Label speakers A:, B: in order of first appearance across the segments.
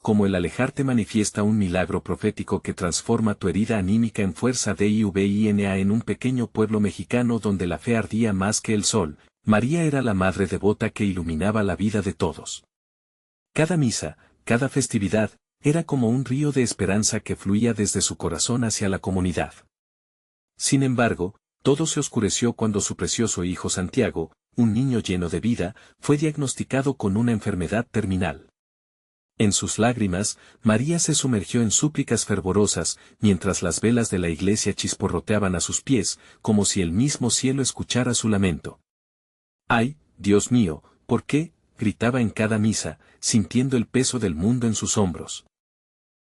A: como el alejarte manifiesta un milagro profético que transforma tu herida anímica en fuerza divina. En un pequeño pueblo mexicano donde la fe ardía más que el sol, María era la madre devota que iluminaba la vida de todos. Cada misa, cada festividad, era como un río de esperanza que fluía desde su corazón hacia la comunidad. Sin embargo, todo se oscureció cuando su precioso hijo Santiago, un niño lleno de vida, fue diagnosticado con una enfermedad terminal. En sus lágrimas, María se sumergió en súplicas fervorosas, mientras las velas de la iglesia chisporroteaban a sus pies, como si el mismo cielo escuchara su lamento. ¡Ay, Dios mío, ¿por qué?, gritaba en cada misa, sintiendo el peso del mundo en sus hombros.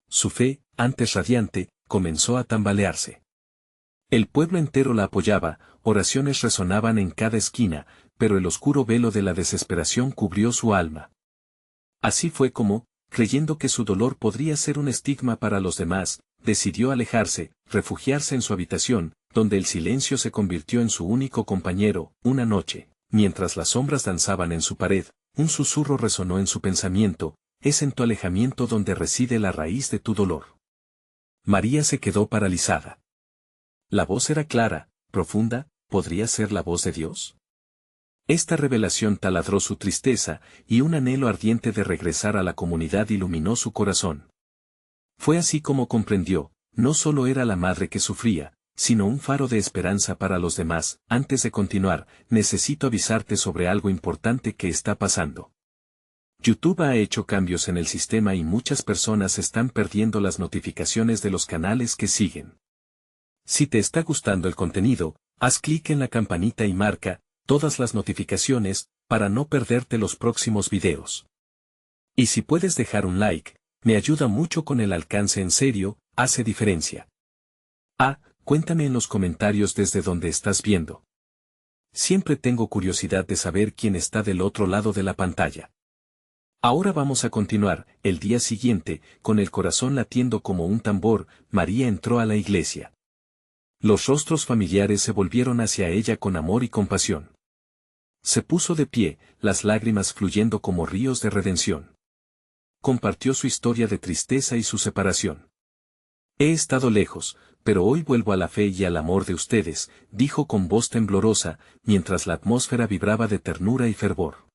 A: Su fe, antes radiante, comenzó a tambalearse. El pueblo entero la apoyaba, oraciones resonaban en cada esquina, pero el oscuro velo de la desesperación cubrió su alma. Así fue como, creyendo que su dolor podría ser un estigma para los demás, decidió alejarse, refugiarse en su habitación, donde el silencio se convirtió en su único compañero. Una noche, mientras las sombras danzaban en su pared, un susurro resonó en su pensamiento: es en tu alejamiento donde reside la raíz de tu dolor. María se quedó paralizada. La voz era clara, profunda. ¿Podría ser la voz de Dios? Esta revelación taladró su tristeza, y un anhelo ardiente de regresar a la comunidad iluminó su corazón. Fue así como comprendió: no solo era la madre que sufría, sino un faro de esperanza para los demás. Antes de continuar, necesito avisarte sobre algo importante que está pasando. YouTube ha hecho cambios en el sistema y muchas personas están perdiendo las notificaciones de los canales que siguen. Si te está gustando el contenido, haz clic en la campanita y marca todas las notificaciones, para no perderte los próximos videos. Y si puedes dejar un like, me ayuda mucho con el alcance. En serio, hace diferencia. Cuéntame en los comentarios desde donde estás viendo. Siempre tengo curiosidad de saber quién está del otro lado de la pantalla. Ahora vamos a continuar. El día siguiente, con el corazón latiendo como un tambor, María entró a la iglesia. Los rostros familiares se volvieron hacia ella con amor y compasión. Se puso de pie, las lágrimas fluyendo como ríos de redención. Compartió su historia de tristeza y su separación. He estado lejos, pero hoy vuelvo a la fe y al amor de ustedes, dijo con voz temblorosa, mientras la atmósfera vibraba de ternura y fervor.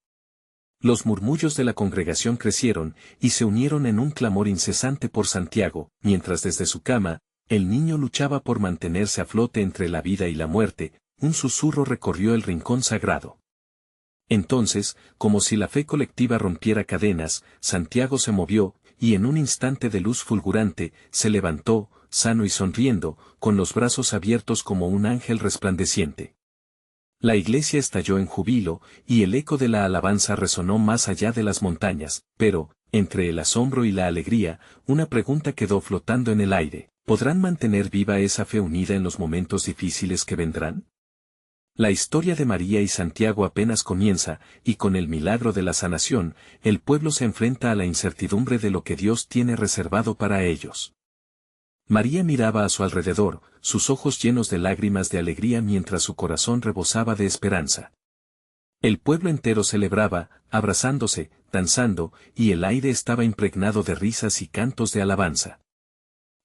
A: Los murmullos de la congregación crecieron, y se unieron en un clamor incesante por Santiago, mientras desde su cama, el niño luchaba por mantenerse a flote entre la vida y la muerte. Un susurro recorrió el rincón sagrado. Entonces, como si la fe colectiva rompiera cadenas, Santiago se movió, y en un instante de luz fulgurante, se levantó, sano y sonriendo, con los brazos abiertos como un ángel resplandeciente. La iglesia estalló en júbilo, y el eco de la alabanza resonó más allá de las montañas, pero, entre el asombro y la alegría, una pregunta quedó flotando en el aire: ¿podrán mantener viva esa fe unida en los momentos difíciles que vendrán? La historia de María y Santiago apenas comienza, y con el milagro de la sanación, el pueblo se enfrenta a la incertidumbre de lo que Dios tiene reservado para ellos. María miraba a su alrededor, sus ojos llenos de lágrimas de alegría mientras su corazón rebosaba de esperanza. El pueblo entero celebraba, abrazándose, danzando, y el aire estaba impregnado de risas y cantos de alabanza.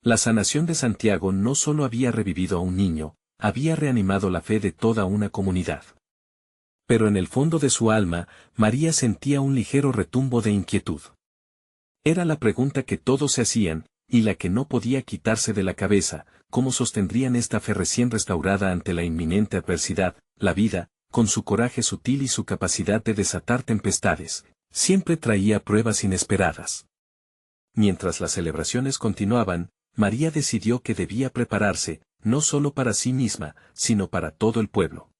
A: La sanación de Santiago no solo había revivido a un niño, había reanimado la fe de toda una comunidad. Pero en el fondo de su alma, María sentía un ligero retumbo de inquietud. Era la pregunta que todos se hacían, y la que no podía quitarse de la cabeza: ¿cómo sostendrían esta fe recién restaurada ante la inminente adversidad? La vida, con su coraje sutil y su capacidad de desatar tempestades, siempre traía pruebas inesperadas. Mientras las celebraciones continuaban, María decidió que debía prepararse, no solo para sí misma, sino para todo el pueblo.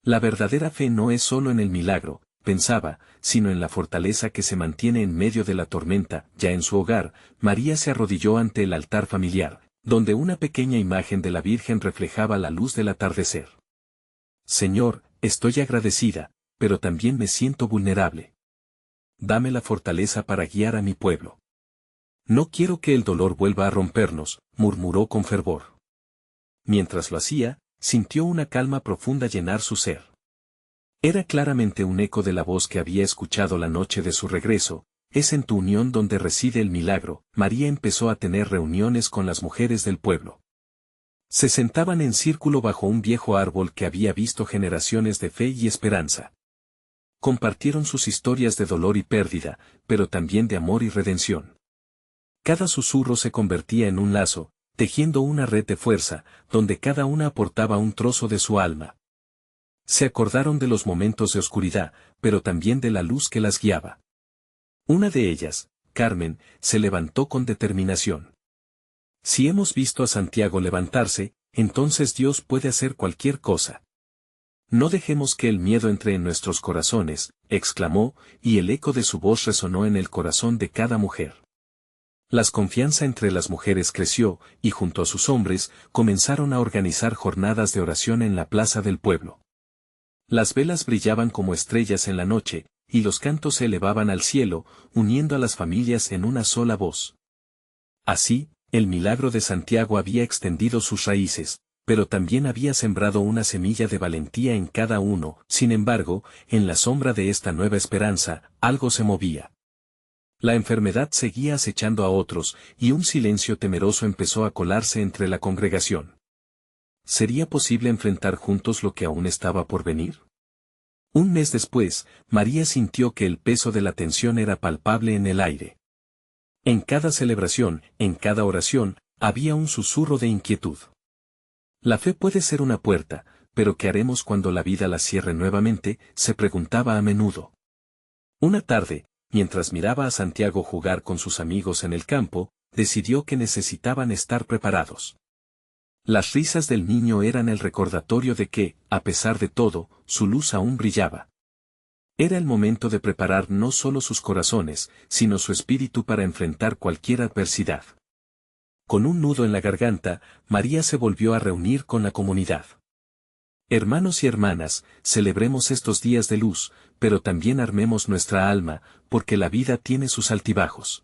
A: La verdadera fe no es solo en el milagro, pensaba, sino en la fortaleza que se mantiene en medio de la tormenta. Ya en su hogar, María se arrodilló ante el altar familiar, donde una pequeña imagen de la Virgen reflejaba la luz del atardecer. Señor, estoy agradecida, pero también me siento vulnerable. Dame la fortaleza para guiar a mi pueblo. No quiero que el dolor vuelva a rompernos, murmuró con fervor. Mientras lo hacía, sintió una calma profunda llenar su ser. Era claramente un eco de la voz que había escuchado la noche de su regreso, es en tu unión donde reside el milagro. María empezó a tener reuniones con las mujeres del pueblo. Se sentaban en círculo bajo un viejo árbol que había visto generaciones de fe y esperanza. Compartieron sus historias de dolor y pérdida, pero también de amor y redención. Cada susurro se convertía en un lazo, tejiendo una red de fuerza, donde cada una aportaba un trozo de su alma. Se acordaron de los momentos de oscuridad, pero también de la luz que las guiaba. Una de ellas, Carmen, se levantó con determinación. Si hemos visto a Santiago levantarse, entonces Dios puede hacer cualquier cosa. No dejemos que el miedo entre en nuestros corazones, exclamó, y el eco de su voz resonó en el corazón de cada mujer. La confianza entre las mujeres creció, y junto a sus hombres, comenzaron a organizar jornadas de oración en la plaza del pueblo. Las velas brillaban como estrellas en la noche, y los cantos se elevaban al cielo, uniendo a las familias en una sola voz. Así, el milagro de Santiago había extendido sus raíces, pero también había sembrado una semilla de valentía en cada uno. Sin embargo, en la sombra de esta nueva esperanza, algo se movía. La enfermedad seguía acechando a otros, y un silencio temeroso empezó a colarse entre la congregación. ¿Sería posible enfrentar juntos lo que aún estaba por venir? Un mes después, María sintió que el peso de la tensión era palpable en el aire. En cada celebración, en cada oración, había un susurro de inquietud. La fe puede ser una puerta, pero ¿qué haremos cuando la vida la cierre nuevamente?, se preguntaba a menudo. Una tarde, mientras miraba a Santiago jugar con sus amigos en el campo, decidió que necesitaban estar preparados. Las risas del niño eran el recordatorio de que, a pesar de todo, su luz aún brillaba. Era el momento de preparar no solo sus corazones, sino su espíritu para enfrentar cualquier adversidad. Con un nudo en la garganta, María se volvió a reunir con la comunidad. Hermanos y hermanas, celebremos estos días de luz, pero también armemos nuestra alma, porque la vida tiene sus altibajos.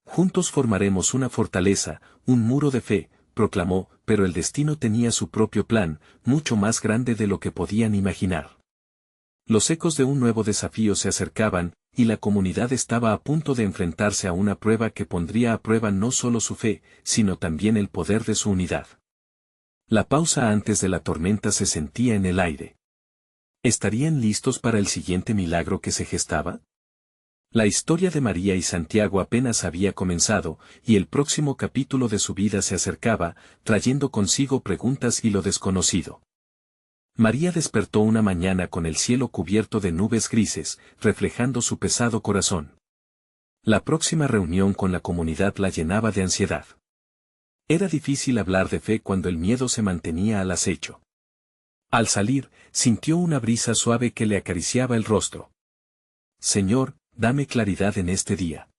A: Juntos formaremos una fortaleza, un muro de fe, proclamó, pero el destino tenía su propio plan, mucho más grande de lo que podían imaginar. Los ecos de un nuevo desafío se acercaban, y la comunidad estaba a punto de enfrentarse a una prueba que pondría a prueba no solo su fe, sino también el poder de su unidad. La pausa antes de la tormenta se sentía en el aire. ¿Estarían listos para el siguiente milagro que se gestaba? La historia de María y Santiago apenas había comenzado, y el próximo capítulo de su vida se acercaba, trayendo consigo preguntas y lo desconocido. María despertó una mañana con el cielo cubierto de nubes grises, reflejando su pesado corazón. La próxima reunión con la comunidad la llenaba de ansiedad. Era difícil hablar de fe cuando el miedo se mantenía al acecho. Al salir, sintió una brisa suave que le acariciaba el rostro. Señor, dame claridad en este día.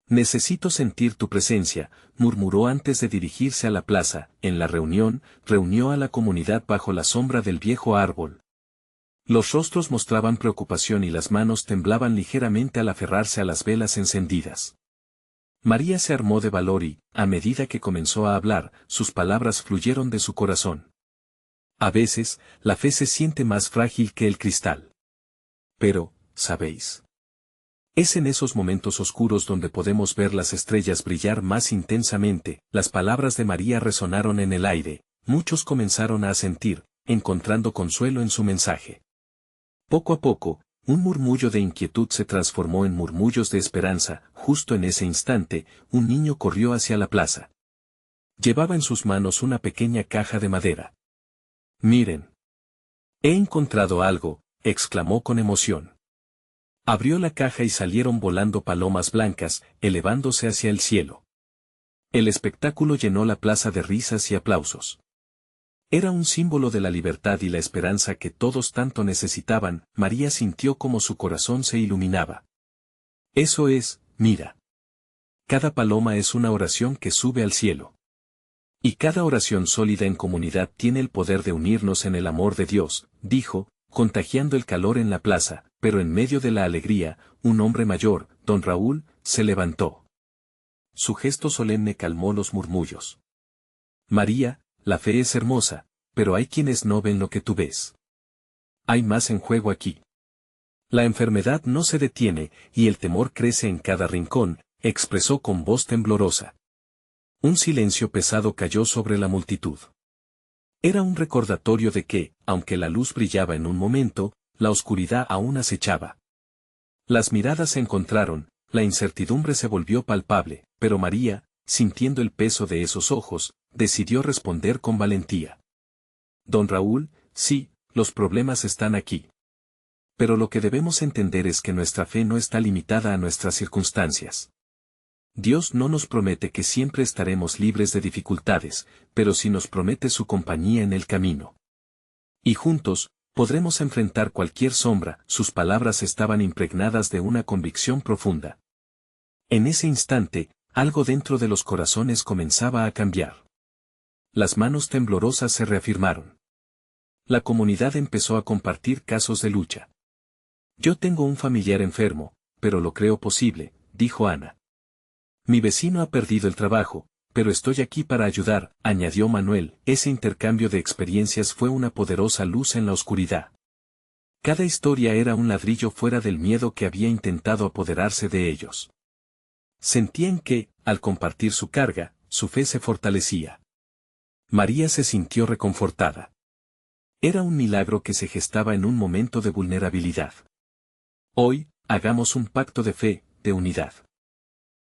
A: Necesito sentir tu presencia, murmuró antes de dirigirse a la plaza. En la reunión, reunió a la comunidad bajo la sombra del viejo árbol. Los rostros mostraban preocupación y las manos temblaban ligeramente al aferrarse a las velas encendidas. María se armó de valor y, a medida que comenzó a hablar, sus palabras fluyeron de su corazón. A veces, la fe se siente más frágil que el cristal. Pero, ¿sabéis? Es en esos momentos oscuros donde podemos ver las estrellas brillar más intensamente. Las palabras de María resonaron en el aire, muchos comenzaron a asentir, encontrando consuelo en su mensaje. Poco a poco, un murmullo de inquietud se transformó en murmullos de esperanza. Justo en ese instante, un niño corrió hacia la plaza. Llevaba en sus manos una pequeña caja de madera. «Miren. He encontrado algo», exclamó con emoción. Abrió la caja y salieron volando palomas blancas, elevándose hacia el cielo. El espectáculo llenó la plaza de risas y aplausos. Era un símbolo de la libertad y la esperanza que todos tanto necesitaban. María sintió como su corazón se iluminaba. Eso es, mira. Cada paloma es una oración que sube al cielo. Y cada oración sólida en comunidad tiene el poder de unirnos en el amor de Dios, dijo, contagiando el calor en la plaza. Pero en medio de la alegría, un hombre mayor, don Raúl, se levantó. Su gesto solemne calmó los murmullos. María, la fe es hermosa, pero hay quienes no ven lo que tú ves. Hay más en juego aquí. La enfermedad no se detiene, y el temor crece en cada rincón, expresó con voz temblorosa. Un silencio pesado cayó sobre la multitud. Era un recordatorio de que, aunque la luz brillaba en un momento, la oscuridad aún acechaba. Las miradas se encontraron, la incertidumbre se volvió palpable, pero María, sintiendo el peso de esos ojos, decidió responder con valentía. Don Raúl, sí, los problemas están aquí. Pero lo que debemos entender es que nuestra fe no está limitada a nuestras circunstancias. Dios no nos promete que siempre estaremos libres de dificultades, pero sí nos promete su compañía en el camino. Y juntos, podremos enfrentar cualquier sombra. Sus palabras estaban impregnadas de una convicción profunda. En ese instante, algo dentro de los corazones comenzaba a cambiar. Las manos temblorosas se reafirmaron. La comunidad empezó a compartir casos de lucha. Yo tengo un familiar enfermo, pero lo creo posible, dijo Ana. Mi vecino ha perdido el trabajo, pero estoy aquí para ayudar, añadió Manuel. Ese intercambio de experiencias fue una poderosa luz en la oscuridad. Cada historia era un ladrillo fuera del miedo que había intentado apoderarse de ellos. Sentían que, al compartir su carga, su fe se fortalecía. María se sintió reconfortada. Era un milagro que se gestaba en un momento de vulnerabilidad. Hoy, hagamos un pacto de fe, de unidad.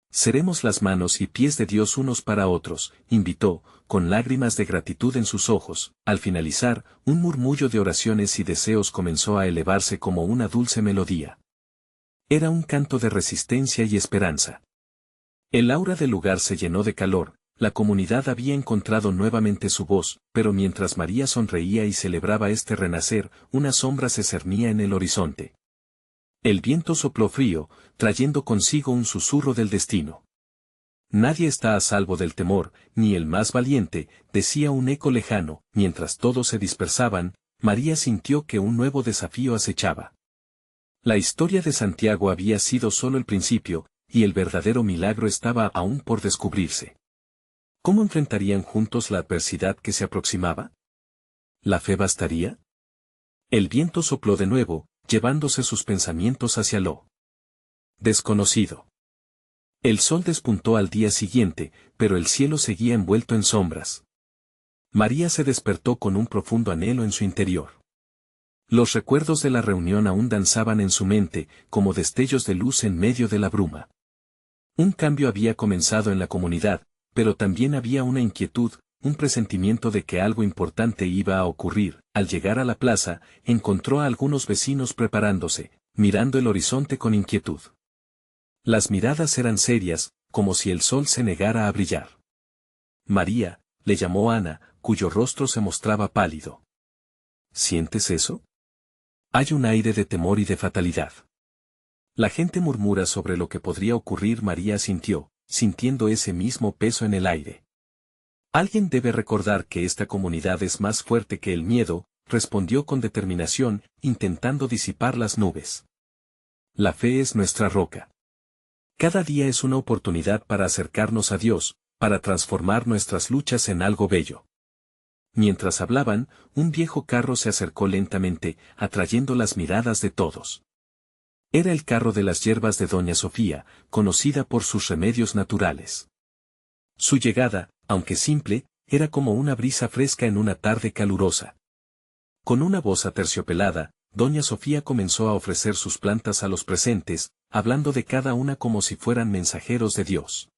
A: Seremos las manos y pies de Dios unos para otros, invitó, con lágrimas de gratitud en sus ojos. Al finalizar, un murmullo de oraciones y deseos comenzó a elevarse como una dulce melodía. Era un canto de resistencia y esperanza. El aura del lugar se llenó de calor, la comunidad había encontrado nuevamente su voz, pero mientras María sonreía y celebraba este renacer, una sombra se cernía en el horizonte. El viento sopló frío, trayendo consigo un susurro del destino. Nadie está a salvo del temor, ni el más valiente, decía un eco lejano. Mientras todos se dispersaban, María sintió que un nuevo desafío acechaba. La historia de Santiago había sido solo el principio, y el verdadero milagro estaba aún por descubrirse. ¿Cómo enfrentarían juntos la adversidad que se aproximaba? ¿La fe bastaría? El viento sopló de nuevo, llevándose sus pensamientos hacia lo desconocido. El sol despuntó al día siguiente, pero el cielo seguía envuelto en sombras. María se despertó con un profundo anhelo en su interior. Los recuerdos de la reunión aún danzaban en su mente, como destellos de luz en medio de la bruma. Un cambio había comenzado en la comunidad, pero también había una inquietud, un presentimiento de que algo importante iba a ocurrir. Al llegar a la plaza, encontró a algunos vecinos preparándose, mirando el horizonte con inquietud. Las miradas eran serias, como si el sol se negara a brillar. María, le llamó Ana, cuyo rostro se mostraba pálido. ¿Sientes eso? Hay un aire de temor y de fatalidad. La gente murmura sobre lo que podría ocurrir. María sintió, sintiendo ese mismo peso en el aire. Alguien debe recordar que esta comunidad es más fuerte que el miedo, respondió con determinación, intentando disipar las nubes. La fe es nuestra roca. Cada día es una oportunidad para acercarnos a Dios, para transformar nuestras luchas en algo bello. Mientras hablaban, un viejo carro se acercó lentamente, atrayendo las miradas de todos. Era el carro de las hierbas de Doña Sofía, conocida por sus remedios naturales. Su llegada, aunque simple, era como una brisa fresca en una tarde calurosa. Con una voz aterciopelada, Doña Sofía comenzó a ofrecer sus plantas a los presentes, hablando de cada una como si fueran mensajeros de Dios.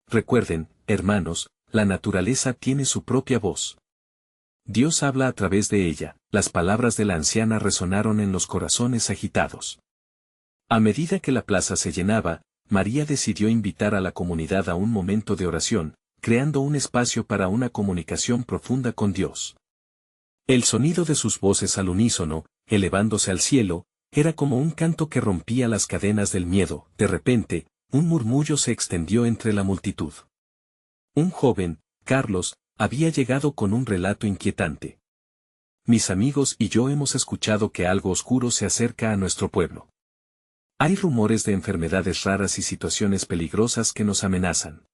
A: Recuerden, hermanos, la naturaleza tiene su propia voz. Dios habla a través de ella. Las palabras de la anciana resonaron en los corazones agitados. A medida que la plaza se llenaba, María decidió invitar a la comunidad a un momento de oración, creando un espacio para una comunicación profunda con Dios. El sonido de sus voces al unísono, elevándose al cielo, era como un canto que rompía las cadenas del miedo. De repente, un murmullo se extendió entre la multitud. Un joven, Carlos, había llegado con un relato inquietante. Mis amigos y yo hemos escuchado que algo oscuro se acerca a nuestro pueblo. Hay rumores de enfermedades raras y situaciones peligrosas que nos amenazan.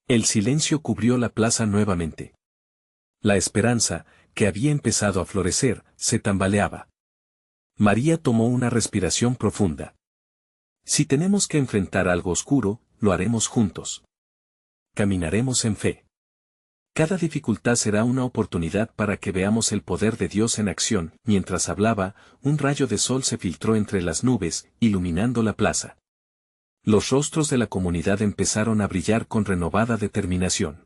A: El silencio cubrió la plaza nuevamente. La esperanza, que había empezado a florecer, se tambaleaba. María tomó una respiración profunda. Si tenemos que enfrentar algo oscuro, lo haremos juntos. Caminaremos en fe. Cada dificultad será una oportunidad para que veamos el poder de Dios en acción. Mientras hablaba, un rayo de sol se filtró entre las nubes, iluminando la plaza. Los rostros de la comunidad empezaron a brillar con renovada determinación.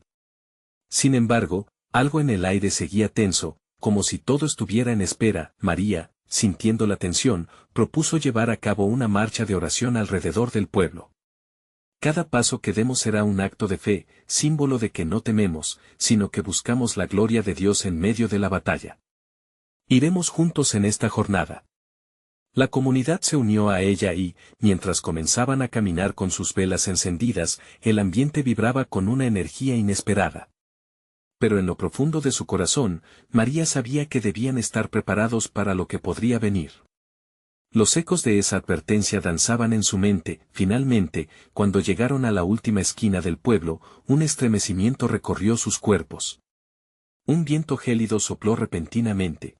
A: Sin embargo, algo en el aire seguía tenso, como si todo estuviera en espera. María, sintiendo la tensión, propuso llevar a cabo una marcha de oración alrededor del pueblo. Cada paso que demos será un acto de fe, símbolo de que no tememos, sino que buscamos la gloria de Dios en medio de la batalla. Iremos juntos en esta jornada. La comunidad se unió a ella y, mientras comenzaban a caminar con sus velas encendidas, el ambiente vibraba con una energía inesperada. Pero en lo profundo de su corazón, María sabía que debían estar preparados para lo que podría venir. Los ecos de esa advertencia danzaban en su mente. Finalmente, cuando llegaron a la última esquina del pueblo, un estremecimiento recorrió sus cuerpos. Un viento gélido sopló repentinamente.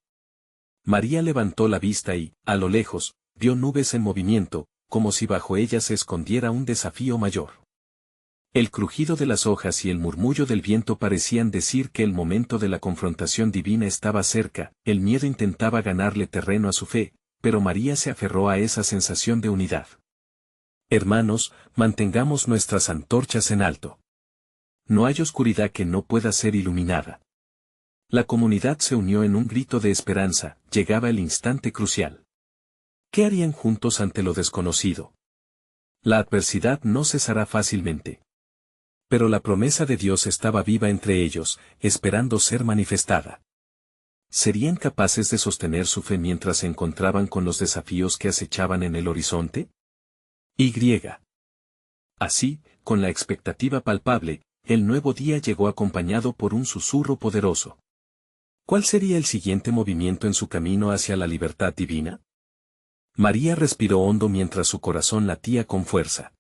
A: María levantó la vista y, a lo lejos, vio nubes en movimiento, como si bajo ellas se escondiera un desafío mayor. El crujido de las hojas y el murmullo del viento parecían decir que el momento de la confrontación divina estaba cerca. El miedo intentaba ganarle terreno a su fe, pero María se aferró a esa sensación de unidad. Hermanos, mantengamos nuestras antorchas en alto. No hay oscuridad que no pueda ser iluminada. La comunidad se unió en un grito de esperanza. Llegaba el instante crucial. ¿Qué harían juntos ante lo desconocido? La adversidad no cesará fácilmente. Pero la promesa de Dios estaba viva entre ellos, esperando ser manifestada. ¿Serían capaces de sostener su fe mientras se encontraban con los desafíos que acechaban en el horizonte? Así, con la expectativa palpable, el nuevo día llegó acompañado por un susurro poderoso. ¿Cuál sería el siguiente movimiento en su camino hacia la libertad divina? María respiró hondo mientras su corazón latía con fuerza.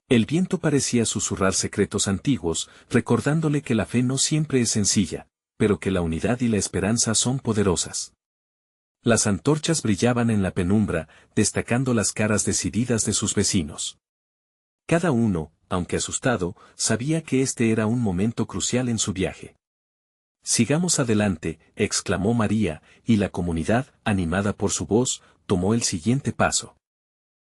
A: El viento parecía susurrar secretos antiguos, recordándole que la fe no siempre es sencilla, pero que la unidad y la esperanza son poderosas. Las antorchas brillaban en la penumbra, destacando las caras decididas de sus vecinos. Cada uno, aunque asustado, sabía que este era un momento crucial en su viaje. «Sigamos adelante», exclamó María, y la comunidad, animada por su voz, tomó el siguiente paso.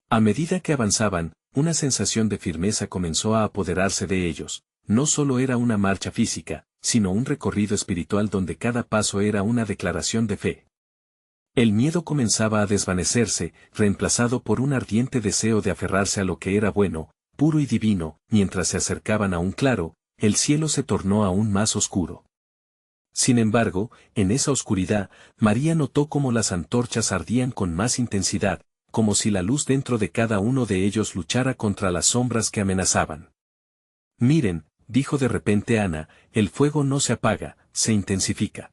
A: A medida que avanzaban, una sensación de firmeza comenzó a apoderarse de ellos. No solo era una marcha física, sino un recorrido espiritual donde cada paso era una declaración de fe. El miedo comenzaba a desvanecerse, reemplazado por un ardiente deseo de aferrarse a lo que era bueno, puro y divino. Mientras se acercaban a un claro, el cielo se tornó aún más oscuro. Sin embargo, en esa oscuridad, María notó cómo las antorchas ardían con más intensidad, como si la luz dentro de cada uno de ellos luchara contra las sombras que amenazaban. «Miren», dijo de repente Ana, «el fuego no se apaga, se intensifica».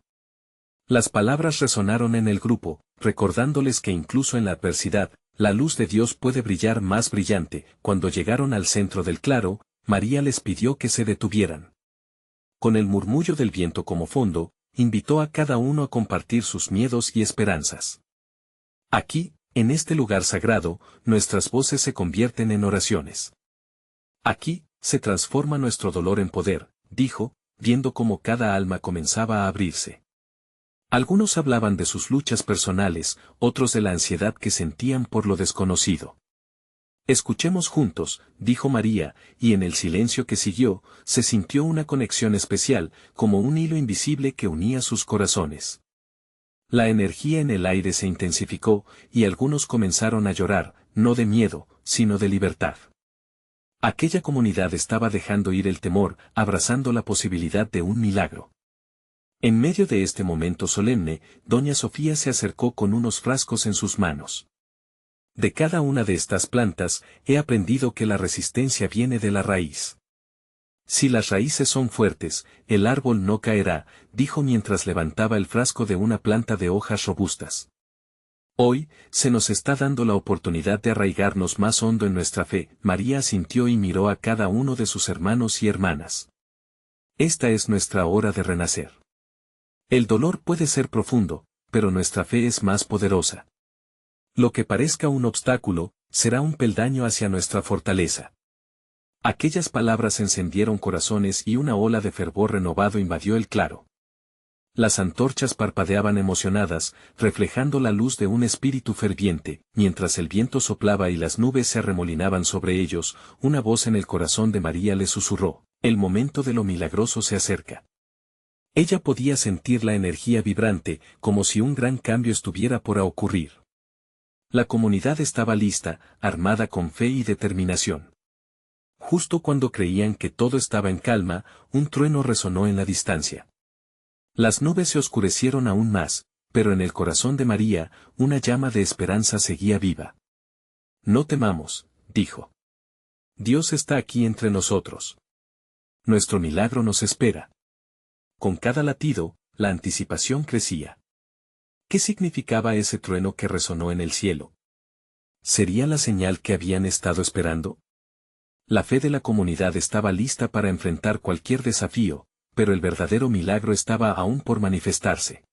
A: Las palabras resonaron en el grupo, recordándoles que incluso en la adversidad, la luz de Dios puede brillar más brillante. Cuando llegaron al centro del claro, María les pidió que se detuvieran. Con el murmullo del viento como fondo, invitó a cada uno a compartir sus miedos y esperanzas. «Aquí, en este lugar sagrado, nuestras voces se convierten en oraciones. Aquí, se transforma nuestro dolor en poder», dijo, viendo cómo cada alma comenzaba a abrirse. Algunos hablaban de sus luchas personales, otros de la ansiedad que sentían por lo desconocido. «Escuchemos juntos», dijo María, y en el silencio que siguió, se sintió una conexión especial, como un hilo invisible que unía sus corazones. La energía en el aire se intensificó, y algunos comenzaron a llorar, no de miedo, sino de libertad. Aquella comunidad estaba dejando ir el temor, abrazando la posibilidad de un milagro. En medio de este momento solemne, doña Sofía se acercó con unos frascos en sus manos. «De cada una de estas plantas, he aprendido que la resistencia viene de la raíz. Si las raíces son fuertes, el árbol no caerá», dijo mientras levantaba el frasco de una planta de hojas robustas. «Hoy, se nos está dando la oportunidad de arraigarnos más hondo en nuestra fe». María asintió y miró a cada uno de sus hermanos y hermanas. «Esta es nuestra hora de renacer. El dolor puede ser profundo, pero nuestra fe es más poderosa. Lo que parezca un obstáculo, será un peldaño hacia nuestra fortaleza. Aquellas palabras encendieron corazones y una ola de fervor renovado invadió el claro. Las antorchas parpadeaban emocionadas, reflejando la luz de un espíritu ferviente, mientras el viento soplaba y las nubes se arremolinaban sobre ellos, una voz en el corazón de María le susurró, el momento de lo milagroso se acerca. Ella podía sentir la energía vibrante, como si un gran cambio estuviera por ocurrir. La comunidad estaba lista, armada con fe y determinación. Justo cuando creían que todo estaba en calma, un trueno resonó en la distancia. Las nubes se oscurecieron aún más, pero en el corazón de María, una llama de esperanza seguía viva. No temamos, dijo. Dios está aquí entre nosotros. Nuestro milagro nos espera. Con cada latido, la anticipación crecía. ¿Qué significaba ese trueno que resonó en el cielo? ¿Sería la señal que habían estado esperando? La fe de la comunidad estaba lista para enfrentar cualquier desafío, pero el verdadero milagro estaba aún por manifestarse.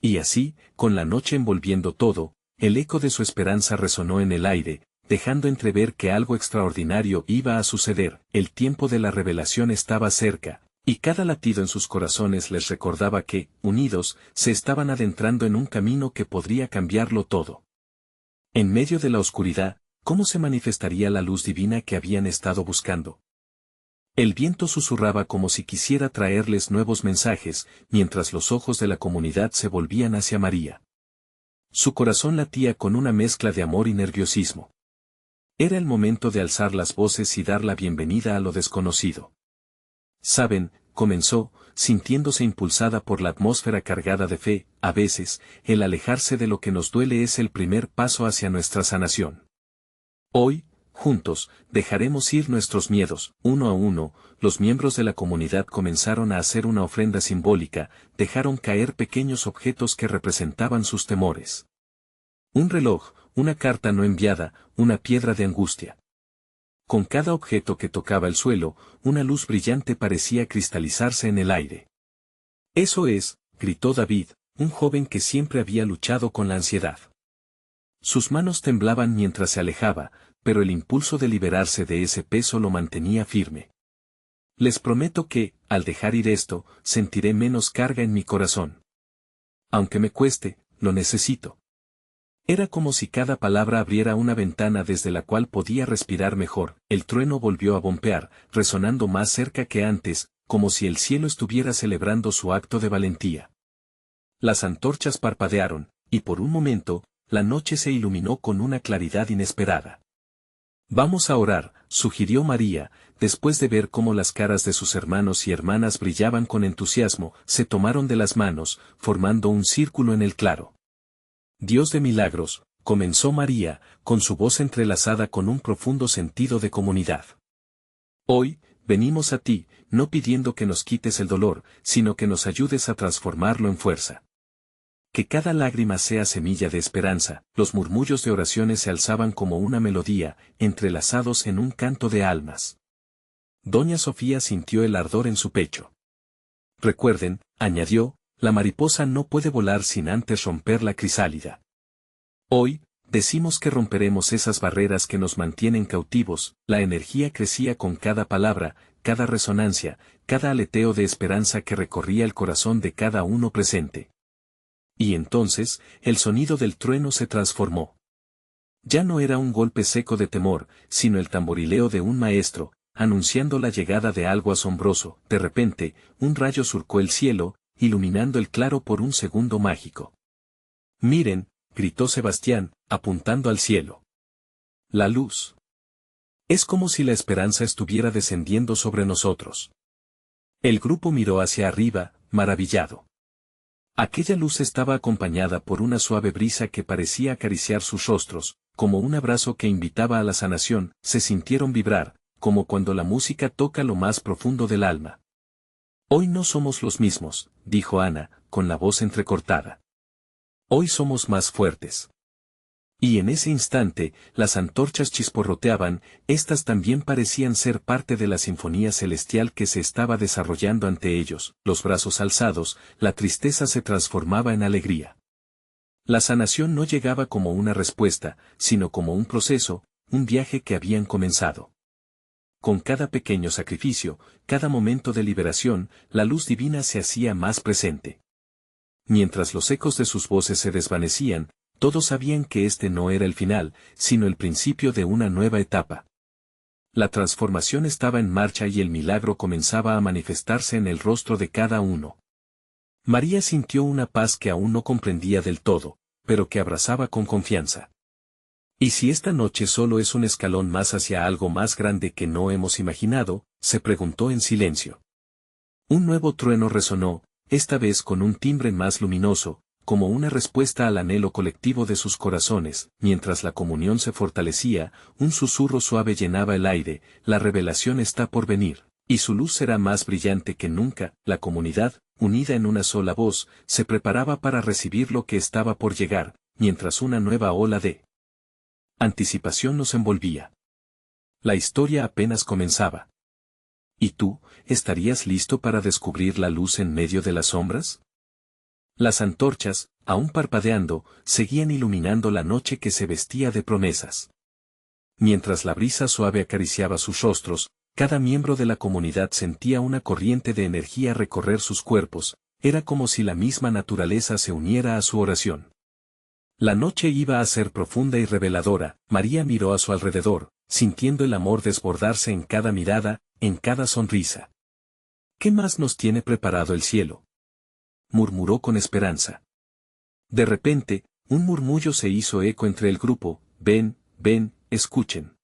A: Y así, con la noche envolviendo todo, el eco de su esperanza resonó en el aire, dejando entrever que algo extraordinario iba a suceder, el tiempo de la revelación estaba cerca, y cada latido en sus corazones les recordaba que, unidos, se estaban adentrando en un camino que podría cambiarlo todo. En medio de la oscuridad, ¿cómo se manifestaría la luz divina que habían estado buscando? El viento susurraba como si quisiera traerles nuevos mensajes, mientras los ojos de la comunidad se volvían hacia María. Su corazón latía con una mezcla de amor y nerviosismo. Era el momento de alzar las voces y dar la bienvenida a lo desconocido. Saben, comenzó, sintiéndose impulsada por la atmósfera cargada de fe, a veces, el alejarse de lo que nos duele es el primer paso hacia nuestra sanación. Hoy, juntos, dejaremos ir nuestros miedos, uno a uno, los miembros de la comunidad comenzaron a hacer una ofrenda simbólica, dejaron caer pequeños objetos que representaban sus temores. Un reloj, una carta no enviada, una piedra de angustia. Con cada objeto que tocaba el suelo, una luz brillante parecía cristalizarse en el aire. Eso es, gritó David, un joven que siempre había luchado con la ansiedad. Sus manos temblaban mientras se alejaba, pero el impulso de liberarse de ese peso lo mantenía firme. Les prometo que, al dejar ir esto, sentiré menos carga en mi corazón. Aunque me cueste, lo necesito. Era como si cada palabra abriera una ventana desde la cual podía respirar mejor. El trueno volvió a bombear, resonando más cerca que antes, como si el cielo estuviera celebrando su acto de valentía. Las antorchas parpadearon, y por un momento, la noche se iluminó con una claridad inesperada. Vamos a orar, sugirió María, después de ver cómo las caras de sus hermanos y hermanas brillaban con entusiasmo, se tomaron de las manos, formando un círculo en el claro. Dios de milagros, comenzó María, con su voz entrelazada con un profundo sentido de comunidad. Hoy, venimos a ti, no pidiendo que nos quites el dolor, sino que nos ayudes a transformarlo en fuerza. Que cada lágrima sea semilla de esperanza, los murmullos de oraciones se alzaban como una melodía, entrelazados en un canto de almas. Doña Sofía sintió el ardor en su pecho. Recuerden, añadió, la mariposa no puede volar sin antes romper la crisálida. Hoy, decimos que romperemos esas barreras que nos mantienen cautivos, la energía crecía con cada palabra, cada resonancia, cada aleteo de esperanza que recorría el corazón de cada uno presente. Y entonces, el sonido del trueno se transformó. Ya no era un golpe seco de temor, sino el tamborileo de un maestro, anunciando la llegada de algo asombroso. De repente, un rayo surcó el cielo, iluminando el claro por un segundo mágico. Miren, gritó Sebastián, apuntando al cielo. La luz. Es como si la esperanza estuviera descendiendo sobre nosotros. El grupo miró hacia arriba, maravillado. Aquella luz estaba acompañada por una suave brisa que parecía acariciar sus rostros, como un abrazo que invitaba a la sanación, se sintieron vibrar, como cuando la música toca lo más profundo del alma. Hoy no somos los mismos, dijo Ana, con la voz entrecortada. Hoy somos más fuertes. Y en ese instante, las antorchas chisporroteaban, estas también parecían ser parte de la sinfonía celestial que se estaba desarrollando ante ellos, los brazos alzados, la tristeza se transformaba en alegría. La sanación no llegaba como una respuesta, sino como un proceso, un viaje que habían comenzado. Con cada pequeño sacrificio, cada momento de liberación, la luz divina se hacía más presente. Mientras los ecos de sus voces se desvanecían, todos sabían que este no era el final, sino el principio de una nueva etapa. La transformación estaba en marcha y el milagro comenzaba a manifestarse en el rostro de cada uno. María sintió una paz que aún no comprendía del todo, pero que abrazaba con confianza. ¿Y si esta noche solo es un escalón más hacia algo más grande que no hemos imaginado?, se preguntó en silencio. Un nuevo trueno resonó, esta vez con un timbre más luminoso, como una respuesta al anhelo colectivo de sus corazones. Mientras la comunión se fortalecía, un susurro suave llenaba el aire: la revelación está por venir, y su luz será más brillante que nunca. La comunidad, unida en una sola voz, se preparaba para recibir lo que estaba por llegar, mientras una nueva ola de anticipación nos envolvía. La historia apenas comenzaba. ¿Y tú, estarías listo para descubrir la luz en medio de las sombras? Las antorchas, aún parpadeando, seguían iluminando la noche que se vestía de promesas. Mientras la brisa suave acariciaba sus rostros, cada miembro de la comunidad sentía una corriente de energía recorrer sus cuerpos. Era como si la misma naturaleza se uniera a su oración. La noche iba a ser profunda y reveladora. María miró a su alrededor, sintiendo el amor desbordarse en cada mirada, en cada sonrisa. ¿Qué más nos tiene preparado el cielo?, murmuró con esperanza. De repente, un murmullo se hizo eco entre el grupo: ven, ven, escuchen.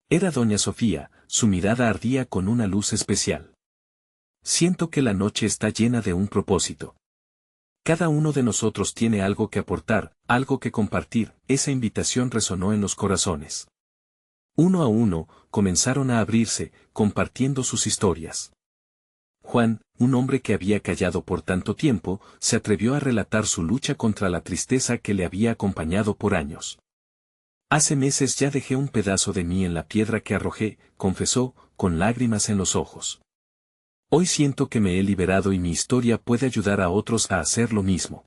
A: Era doña Sofía, su mirada ardía con una luz especial. Siento que la noche está llena de un propósito. Cada uno de nosotros tiene algo que aportar, algo que compartir. Esa invitación resonó en los corazones. Uno a uno, comenzaron a abrirse, compartiendo sus historias. Juan, un hombre que había callado por tanto tiempo, se atrevió a relatar su lucha contra la tristeza que le había acompañado por años. Hace meses ya dejé un pedazo de mí en la piedra que arrojé, confesó, con lágrimas en los ojos. Hoy siento que me he liberado y mi historia puede ayudar a otros a hacer lo mismo.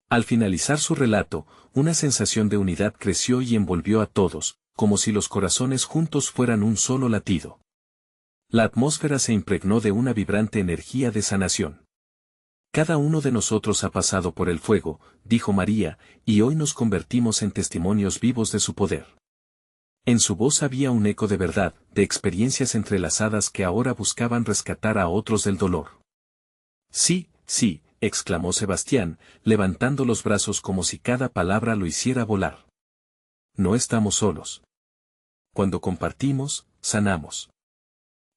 A: Al finalizar su relato, una sensación de unidad creció y envolvió a todos, como si los corazones juntos fueran un solo latido. La atmósfera se impregnó de una vibrante energía de sanación. Cada uno de nosotros ha pasado por el fuego, dijo María, y hoy nos convertimos en testimonios vivos de su poder. En su voz había un eco de verdad, de experiencias entrelazadas que ahora buscaban rescatar a otros del dolor. Sí, sí, exclamó Sebastián, levantando los brazos como si cada palabra lo hiciera volar. No estamos solos. Cuando compartimos, sanamos.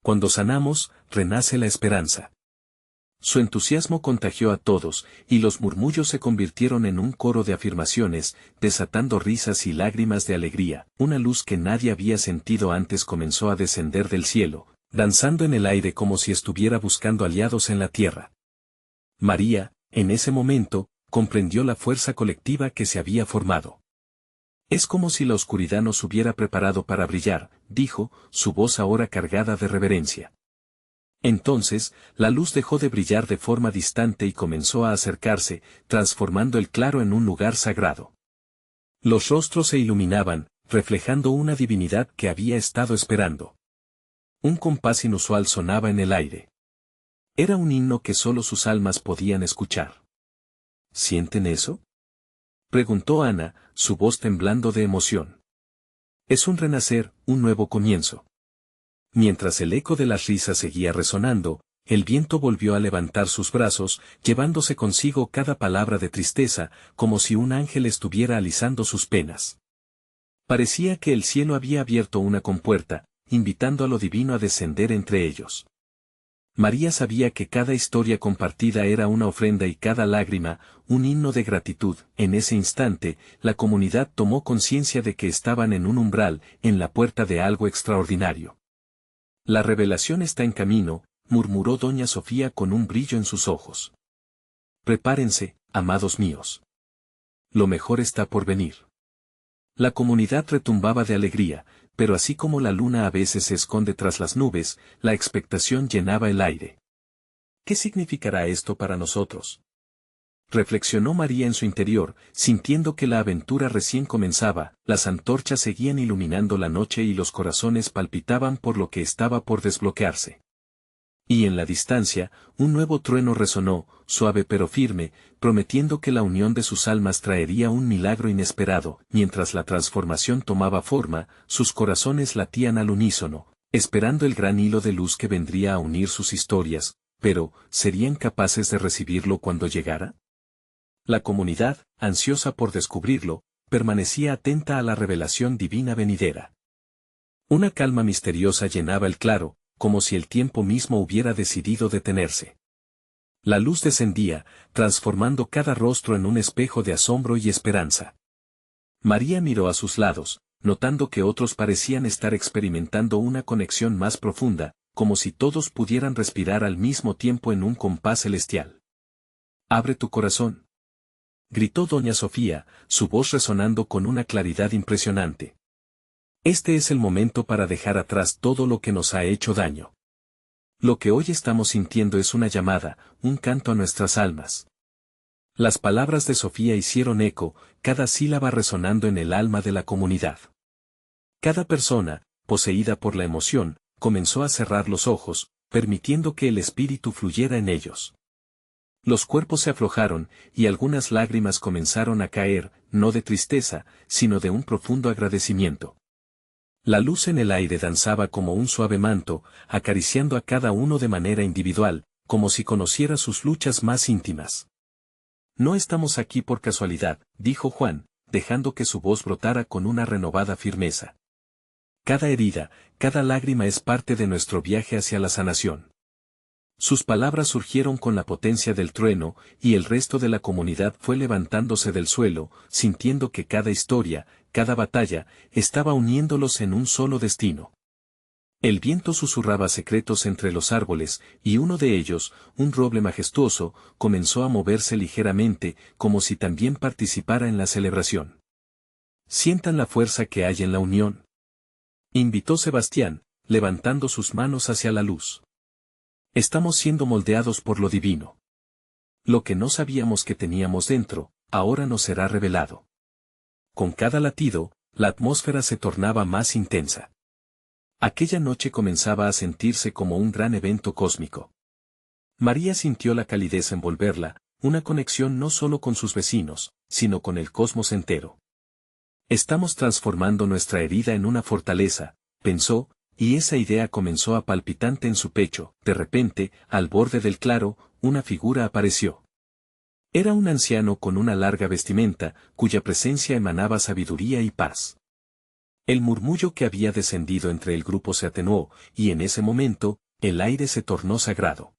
A: Cuando sanamos, renace la esperanza. Su entusiasmo contagió a todos, y los murmullos se convirtieron en un coro de afirmaciones, desatando risas y lágrimas de alegría. Una luz que nadie había sentido antes comenzó a descender del cielo, danzando en el aire como si estuviera buscando aliados en la tierra. María, en ese momento, comprendió la fuerza colectiva que se había formado. Es como si la oscuridad nos hubiera preparado para brillar, dijo, su voz ahora cargada de reverencia. Entonces, la luz dejó de brillar de forma distante y comenzó a acercarse, transformando el claro en un lugar sagrado. Los rostros se iluminaban, reflejando una divinidad que había estado esperando. Un compás inusual sonaba en el aire. Era un himno que solo sus almas podían escuchar. ¿Sienten eso?, preguntó Ana, su voz temblando de emoción. Es un renacer, un nuevo comienzo. Mientras el eco de las risas seguía resonando, el viento volvió a levantar sus brazos, llevándose consigo cada palabra de tristeza, como si un ángel estuviera alisando sus penas. Parecía que el cielo había abierto una compuerta, invitando a lo divino a descender entre ellos. María sabía que cada historia compartida era una ofrenda y cada lágrima, un himno de gratitud. En ese instante, la comunidad tomó conciencia de que estaban en un umbral, en la puerta de algo extraordinario. La revelación está en camino, murmuró doña Sofía con un brillo en sus ojos. Prepárense, amados míos. Lo mejor está por venir. La comunidad retumbaba de alegría, pero así como la luna a veces se esconde tras las nubes, la expectación llenaba el aire. ¿Qué significará esto para nosotros?, Reflexionó María en su interior, sintiendo que la aventura recién comenzaba, las antorchas seguían iluminando la noche y los corazones palpitaban por lo que estaba por desbloquearse. Y en la distancia, un nuevo trueno resonó, suave pero firme, prometiendo que la unión de sus almas traería un milagro inesperado. Mientras la transformación tomaba forma, sus corazones latían al unísono, esperando el gran hilo de luz que vendría a unir sus historias, pero, ¿serían capaces de recibirlo cuando llegara? La comunidad, ansiosa por descubrirlo, permanecía atenta a la revelación divina venidera. Una calma misteriosa llenaba el claro, como si el tiempo mismo hubiera decidido detenerse. La luz descendía, transformando cada rostro en un espejo de asombro y esperanza. María miró a sus lados, notando que otros parecían estar experimentando una conexión más profunda, como si todos pudieran respirar al mismo tiempo en un compás celestial. «Abre tu corazón», gritó doña Sofía, su voz resonando con una claridad impresionante. Este es el momento para dejar atrás todo lo que nos ha hecho daño. Lo que hoy estamos sintiendo es una llamada, un canto a nuestras almas. Las palabras de Sofía hicieron eco, cada sílaba resonando en el alma de la comunidad. Cada persona, poseída por la emoción, comenzó a cerrar los ojos, permitiendo que el espíritu fluyera en ellos. Los cuerpos se aflojaron, y algunas lágrimas comenzaron a caer, no de tristeza, sino de un profundo agradecimiento. La luz en el aire danzaba como un suave manto, acariciando a cada uno de manera individual, como si conociera sus luchas más íntimas. «No estamos aquí por casualidad», dijo Juan, dejando que su voz brotara con una renovada firmeza. «Cada herida, cada lágrima es parte de nuestro viaje hacia la sanación». Sus palabras surgieron con la potencia del trueno, y el resto de la comunidad fue levantándose del suelo, sintiendo que cada historia, cada batalla, estaba uniéndolos en un solo destino. El viento susurraba secretos entre los árboles, y uno de ellos, un roble majestuoso, comenzó a moverse ligeramente, como si también participara en la celebración. «Sientan la fuerza que hay en la unión», invitó Sebastián, levantando sus manos hacia la luz. «Estamos siendo moldeados por lo divino. Lo que no sabíamos que teníamos dentro, ahora nos será revelado». Con cada latido, la atmósfera se tornaba más intensa. Aquella noche comenzaba a sentirse como un gran evento cósmico. María sintió la calidez envolverla, una conexión no solo con sus vecinos, sino con el cosmos entero. «Estamos transformando nuestra herida en una fortaleza», pensó, y esa idea comenzó a palpitante en su pecho. De repente, al borde del claro, una figura apareció. Era un anciano con una larga vestimenta, cuya presencia emanaba sabiduría y paz. El murmullo que había descendido entre el grupo se atenuó, y en ese momento, el aire se tornó sagrado.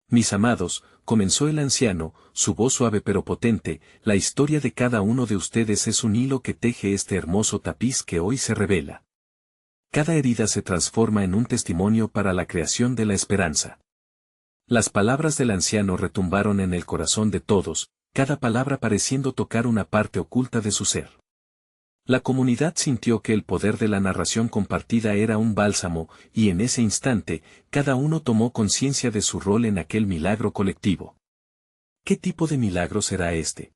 A: «Mis amados», comenzó el anciano, su voz suave pero potente, «la historia de cada uno de ustedes es un hilo que teje este hermoso tapiz que hoy se revela. Cada herida se transforma en un testimonio para la creación de la esperanza». Las palabras del anciano retumbaron en el corazón de todos, cada palabra pareciendo tocar una parte oculta de su ser. La comunidad sintió que el poder de la narración compartida era un bálsamo, y en ese instante, cada uno tomó conciencia de su rol en aquel milagro colectivo. «¿Qué tipo de milagro será este?»,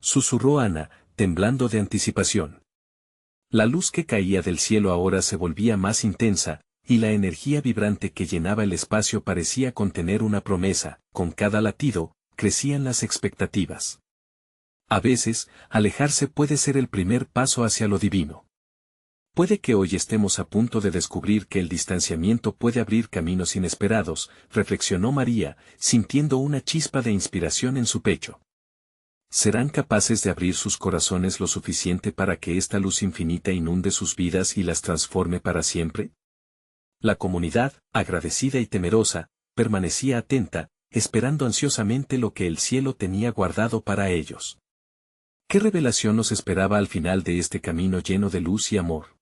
A: susurró Ana, temblando de anticipación. La luz que caía del cielo ahora se volvía más intensa, y la energía vibrante que llenaba el espacio parecía contener una promesa. Con cada latido, crecían las expectativas. A veces, alejarse puede ser el primer paso hacia lo divino. Puede que hoy estemos a punto de descubrir que el distanciamiento puede abrir caminos inesperados, reflexionó María, sintiendo una chispa de inspiración en su pecho. ¿Serán capaces de abrir sus corazones lo suficiente para que esta luz infinita inunde sus vidas y las transforme para siempre? La comunidad, agradecida y temerosa, permanecía atenta, esperando ansiosamente lo que el cielo tenía guardado para ellos. ¿Qué revelación nos esperaba al final de este camino lleno de luz y amor?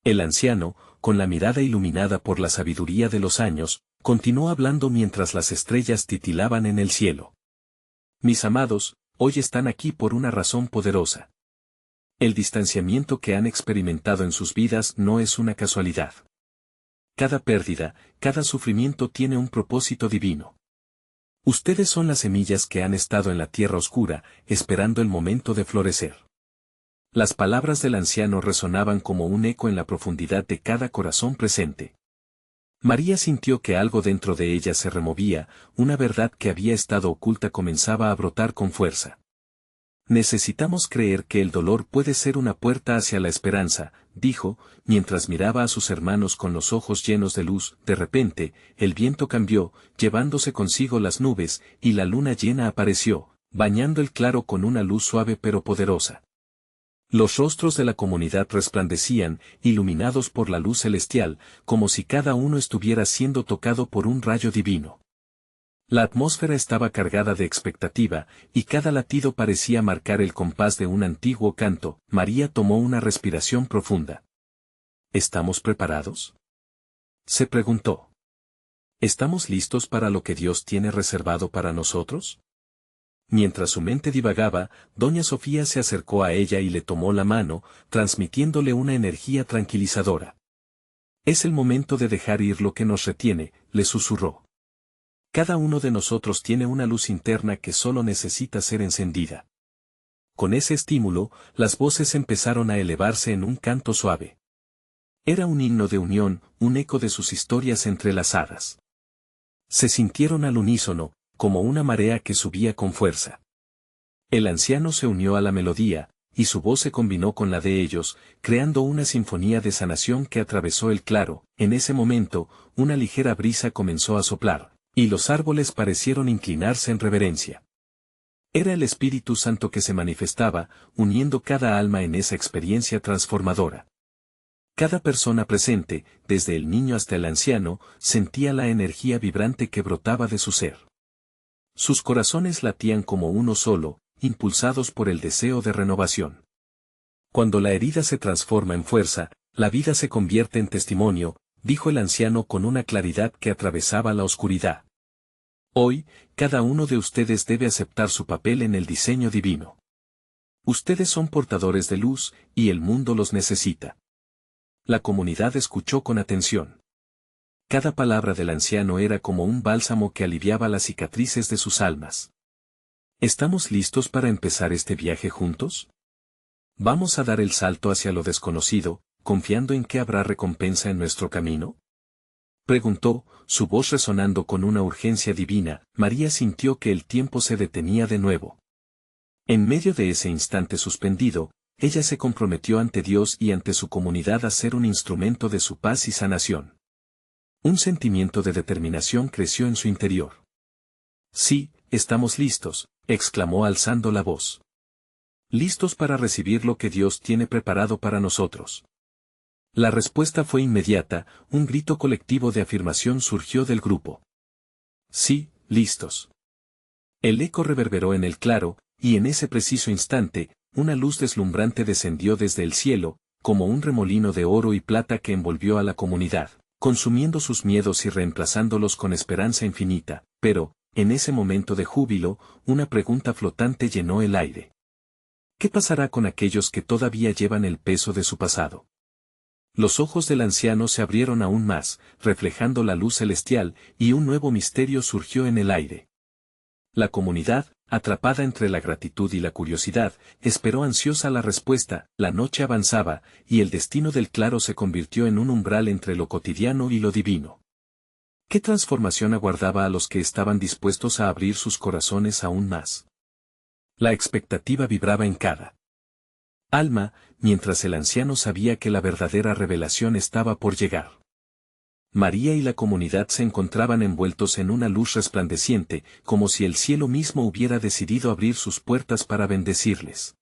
A: El anciano, con la mirada iluminada por la sabiduría de los años, continuó hablando mientras las estrellas titilaban en el cielo. «Mis amados, hoy están aquí por una razón poderosa. El distanciamiento que han experimentado en sus vidas no es una casualidad. Cada pérdida, cada sufrimiento tiene un propósito divino. Ustedes son las semillas que han estado en la tierra oscura, esperando el momento de florecer. Las palabras del anciano resonaban como un eco en la profundidad de cada corazón presente. María sintió que algo dentro de ella se removía, una verdad que había estado oculta comenzaba a brotar con fuerza. Necesitamos creer que el dolor puede ser una puerta hacia la esperanza, dijo, mientras miraba a sus hermanos con los ojos llenos de luz. De repente, el viento cambió, llevándose consigo las nubes, y la luna llena apareció, bañando el claro con una luz suave pero poderosa. Los rostros de la comunidad resplandecían, iluminados por la luz celestial, como si cada uno estuviera siendo tocado por un rayo divino. La atmósfera estaba cargada de expectativa, y cada latido parecía marcar el compás de un antiguo canto. María tomó una respiración profunda. ¿Estamos preparados?, se preguntó. ¿Estamos listos para lo que Dios tiene reservado para nosotros? Mientras su mente divagaba, doña Sofía se acercó a ella y le tomó la mano, transmitiéndole una energía tranquilizadora. Es el momento de dejar ir lo que nos retiene, le susurró. Cada uno de nosotros tiene una luz interna que solo necesita ser encendida. Con ese estímulo, las voces empezaron a elevarse en un canto suave. Era un himno de unión, un eco de sus historias entrelazadas. Se sintieron al unísono, como una marea que subía con fuerza. El anciano se unió a la melodía, y su voz se combinó con la de ellos, creando una sinfonía de sanación que atravesó el claro. En ese momento, una ligera brisa comenzó a soplar, y los árboles parecieron inclinarse en reverencia. Era el Espíritu Santo que se manifestaba, uniendo cada alma en esa experiencia transformadora. Cada persona presente, desde el niño hasta el anciano, sentía la energía vibrante que brotaba de su ser. Sus corazones latían como uno solo, impulsados por el deseo de renovación. Cuando la herida se transforma en fuerza, la vida se convierte en testimonio, dijo el anciano con una claridad que atravesaba la oscuridad. Hoy, cada uno de ustedes debe aceptar su papel en el diseño divino. Ustedes son portadores de luz, y el mundo los necesita. La comunidad escuchó con atención. Cada palabra del anciano era como un bálsamo que aliviaba las cicatrices de sus almas. ¿Estamos listos para empezar este viaje juntos? ¿Vamos a dar el salto hacia lo desconocido, confiando en que habrá recompensa en nuestro camino?, preguntó, su voz resonando con una urgencia divina. María sintió que el tiempo se detenía de nuevo. En medio de ese instante suspendido, ella se comprometió ante Dios y ante su comunidad a ser un instrumento de su paz y sanación. Un sentimiento de determinación creció en su interior. Sí, estamos listos, exclamó alzando la voz. Listos para recibir lo que Dios tiene preparado para nosotros. La respuesta fue inmediata, un grito colectivo de afirmación surgió del grupo. Sí, listos. El eco reverberó en el claro, y en ese preciso instante, una luz deslumbrante descendió desde el cielo, como un remolino de oro y plata que envolvió a la comunidad, consumiendo sus miedos y reemplazándolos con esperanza infinita. Pero, en ese momento de júbilo, una pregunta flotante llenó el aire. ¿Qué pasará con aquellos que todavía llevan el peso de su pasado? Los ojos del anciano se abrieron aún más, reflejando la luz celestial, y un nuevo misterio surgió en el aire. La comunidad, atrapada entre la gratitud y la curiosidad, esperó ansiosa la respuesta. La noche avanzaba, y el destino del claro se convirtió en un umbral entre lo cotidiano y lo divino. ¿Qué transformación aguardaba a los que estaban dispuestos a abrir sus corazones aún más? La expectativa vibraba en cada alma, mientras el anciano sabía que la verdadera revelación estaba por llegar. María y la comunidad se encontraban envueltos en una luz resplandeciente, como si el cielo mismo hubiera decidido abrir sus puertas para bendecirles.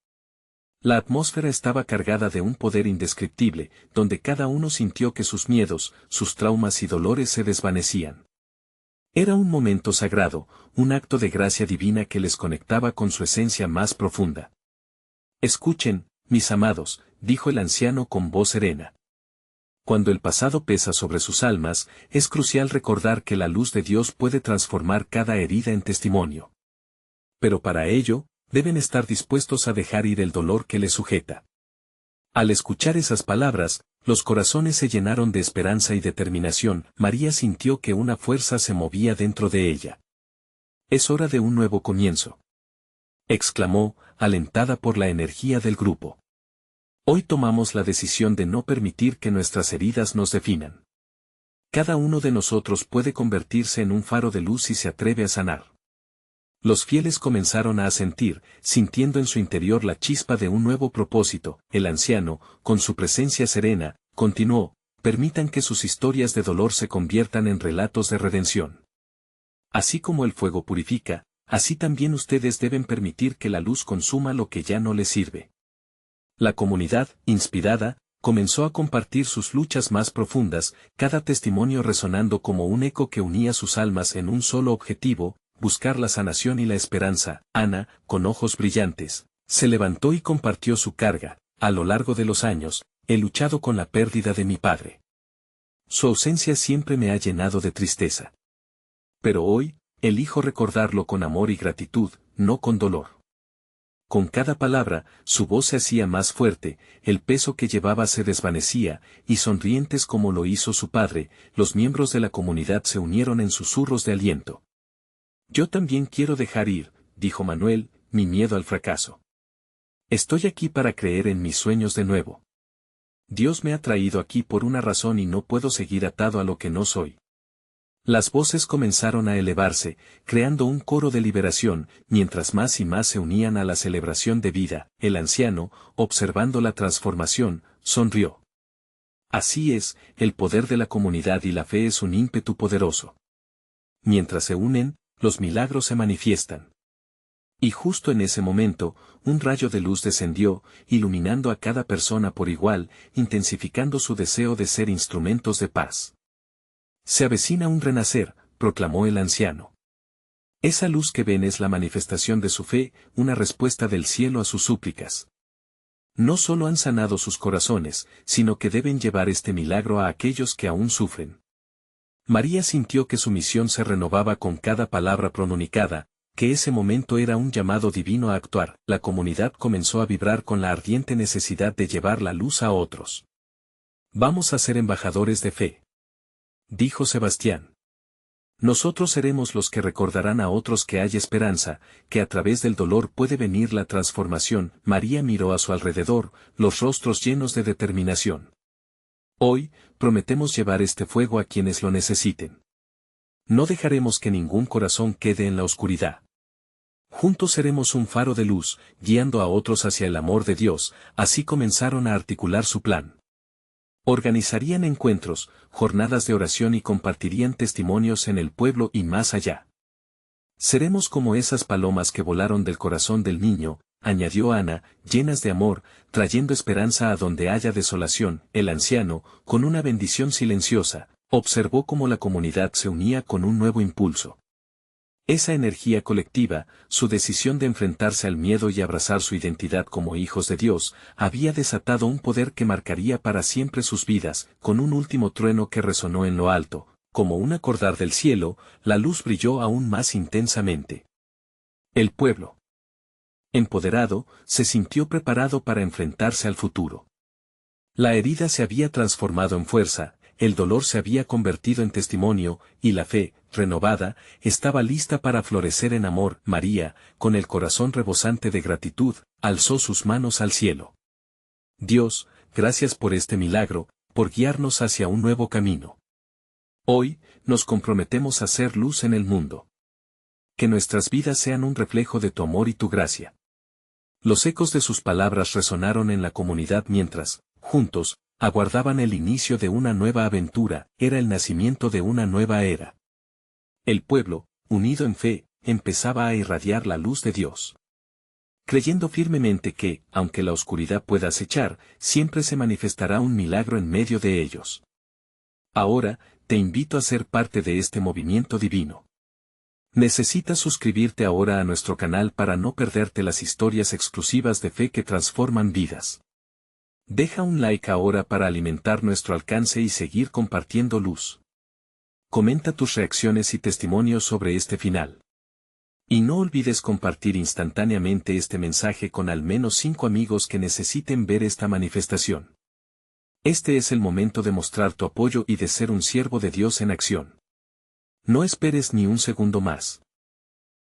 A: La atmósfera estaba cargada de un poder indescriptible, donde cada uno sintió que sus miedos, sus traumas y dolores se desvanecían. Era un momento sagrado, un acto de gracia divina que les conectaba con su esencia más profunda. Escuchen, mis amados, dijo el anciano con voz serena. Cuando el pasado pesa sobre sus almas, es crucial recordar que la luz de Dios puede transformar cada herida en testimonio. Pero para ello, deben estar dispuestos a dejar ir el dolor que les sujeta. Al escuchar esas palabras, los corazones se llenaron de esperanza y determinación. María sintió que una fuerza se movía dentro de ella. Es hora de un nuevo comienzo, exclamó, alentada por la energía del grupo. Hoy tomamos la decisión de no permitir que nuestras heridas nos definan. Cada uno de nosotros puede convertirse en un faro de luz si se atreve a sanar. Los fieles comenzaron a asentir, sintiendo en su interior la chispa de un nuevo propósito. El anciano, con su presencia serena, continuó: permitan que sus historias de dolor se conviertan en relatos de redención. Así como el fuego purifica, así también ustedes deben permitir que la luz consuma lo que ya no les sirve. La comunidad, inspirada, comenzó a compartir sus luchas más profundas, cada testimonio resonando como un eco que unía sus almas en un solo objetivo: buscar la sanación y la esperanza. Ana, con ojos brillantes, se levantó y compartió su carga. A lo largo de los años, he luchado con la pérdida de mi padre. Su ausencia siempre me ha llenado de tristeza. Pero hoy, elijo recordarlo con amor y gratitud, no con dolor. Con cada palabra, su voz se hacía más fuerte, el peso que llevaba se desvanecía, y sonrientes como lo hizo su padre, los miembros de la comunidad se unieron en susurros de aliento. Yo también quiero dejar ir, dijo Manuel, mi miedo al fracaso. Estoy aquí para creer en mis sueños de nuevo. Dios me ha traído aquí por una razón y no puedo seguir atado a lo que no soy. Las voces comenzaron a elevarse, creando un coro de liberación, mientras más y más se unían a la celebración de vida. El anciano, observando la transformación, sonrió. Así es, el poder de la comunidad y la fe es un ímpetu poderoso. Mientras se unen, los milagros se manifiestan. Y justo en ese momento, un rayo de luz descendió, iluminando a cada persona por igual, intensificando su deseo de ser instrumentos de paz. Se avecina un renacer, proclamó el anciano. Esa luz que ven es la manifestación de su fe, una respuesta del cielo a sus súplicas. No solo han sanado sus corazones, sino que deben llevar este milagro a aquellos que aún sufren. María sintió que su misión se renovaba con cada palabra pronunciada, que ese momento era un llamado divino a actuar. La comunidad comenzó a vibrar con la ardiente necesidad de llevar la luz a otros. Vamos a ser embajadores de fe, dijo Sebastián. Nosotros seremos los que recordarán a otros que hay esperanza, que a través del dolor puede venir la transformación. María miró a su alrededor, los rostros llenos de determinación. Hoy, prometemos llevar este fuego a quienes lo necesiten. No dejaremos que ningún corazón quede en la oscuridad. Juntos seremos un faro de luz, guiando a otros hacia el amor de Dios. Así comenzaron a articular su plan. Organizarían encuentros, jornadas de oración y compartirían testimonios en el pueblo y más allá. Seremos como esas palomas que volaron del corazón del niño, añadió Ana, llenas de amor, trayendo esperanza a donde haya desolación. El anciano, con una bendición silenciosa, observó cómo la comunidad se unía con un nuevo impulso. Esa energía colectiva, su decisión de enfrentarse al miedo y abrazar su identidad como hijos de Dios, había desatado un poder que marcaría para siempre sus vidas. Con un último trueno que resonó en lo alto, como un acordar del cielo, la luz brilló aún más intensamente. El pueblo, empoderado, se sintió preparado para enfrentarse al futuro. La herida se había transformado en fuerza, el dolor se había convertido en testimonio, y la fe, renovada, estaba lista para florecer en amor. María, con el corazón rebosante de gratitud, alzó sus manos al cielo. Dios, gracias por este milagro, por guiarnos hacia un nuevo camino. Hoy, nos comprometemos a ser luz en el mundo. Que nuestras vidas sean un reflejo de tu amor y tu gracia. Los ecos de sus palabras resonaron en la comunidad mientras, juntos, aguardaban el inicio de una nueva aventura. Era el nacimiento de una nueva era. El pueblo, unido en fe, empezaba a irradiar la luz de Dios. Creyendo firmemente que, aunque la oscuridad pueda acechar, siempre se manifestará un milagro en medio de ellos. Ahora, te invito a ser parte de este movimiento divino. Necesitas suscribirte ahora a nuestro canal para no perderte las historias exclusivas de fe que transforman vidas. Deja un like ahora para alimentar nuestro alcance y seguir compartiendo luz. Comenta tus reacciones y testimonios sobre este final. Y no olvides compartir instantáneamente este mensaje con al menos 5 amigos que necesiten ver esta manifestación. Este es el momento de mostrar tu apoyo y de ser un siervo de Dios en acción. No esperes ni un segundo más.